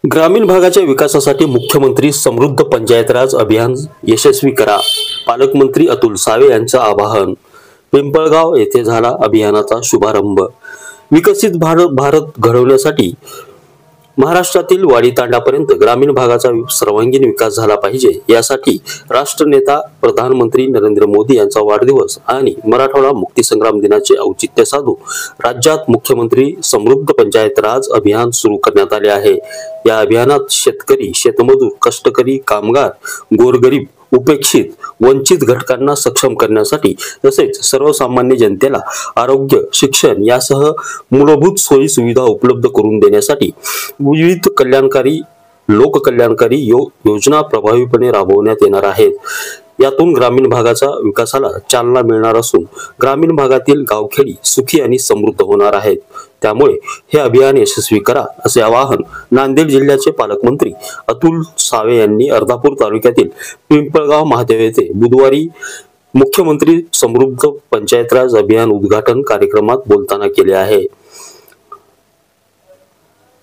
ग्रामीण भागाच्या विकासासाठी मुख्यमंत्री समृद्ध पंचायत राज अभियान यशस्वी करा. पालकमंत्री अतुल सावे यांचं आवाहन. पिंपळगाव येथे झाला अभियानाचा शुभारंभ. विकसित भारत घडवण्यासाठी महाराष्ट्रातील वाडीतांडापर्यंत ग्रामीण भागाचा सर्वांगीण विकास झाला पाहिजे, यासाठी राष्ट्रनेता प्रधानमंत्री नरेंद्र मोदी यांचा वाढदिवस आणि मराठवाडा मुक्तीसंग्राम दिनाचे औचित्य साधून राज्यात मुख्यमंत्री समृद्ध पंचायत राज अभियान सुरू करण्यात आले आहे. या अभियानात शेतकरी, शेतमजूर, कष्टकरी, कामगार, गोरगरीब, उपेक्षित, वंचित घटकांना सक्षम करण्यासाठी तसेच सर्वसामान्य जनतेला आरोग्य, शिक्षण यासह मूलभूत सोयी सुविधा उपलब्ध करून देण्यासाठी विविध लोककल्याणकारी योजना प्रभावीपणे राबवण्यात येणार आहेत. यातून ग्रामीण भागाच्या विकासाला चालना मिळणार असून ग्रामीण भागातील गावखेडी सुखी आणि समृद्ध होणार आहेत. त्यामुळे हे अभियान यशस्वी करा, असे आवाहन नांदेड जिल्ह्याचे पालकमंत्री अतुल सावे यांनी अर्धापूर तालुक्यातील पिंपळगाव महादेव येथे बुधवारी मुख्यमंत्री समृद्ध पंचायत राज अभियान उद्घाटन कार्यक्रमात बोलताना केले आहे.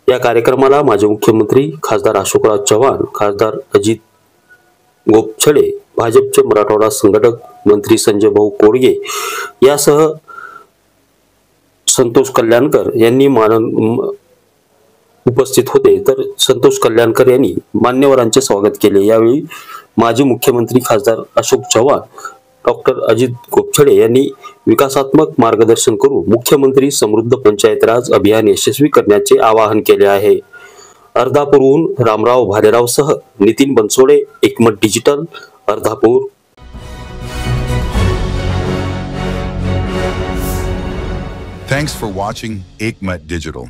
या कार्यक्रमाला माजी मुख्यमंत्री खासदार अशोकराव चव्हाण, खासदार अजित गोपछडे, भाजपचे मराठवाडा संघटक मंत्री संजय भाऊ कोडगे यासह संतोष कल्याणकर यांनी उपस्थित होते. तर संतोष कल्याणकर यांनी मान्यवरांचे स्वागत केले. यावेळी माजी मुख्यमंत्री खासदार अशोक चव्हाण, डॉक्टर अजित गोपछडे यांनी विकासात्मक मार्गदर्शन करून मुख्यमंत्री समृद्ध पंचायत राज अभियान यशस्वी करण्याचे आवाहन केले आहे. अर्धापूरहून रामराव भालेराव सह नितीन बनसोडे, एकमत digital, Ardhapur. Thanks for watching Ekmat Digital.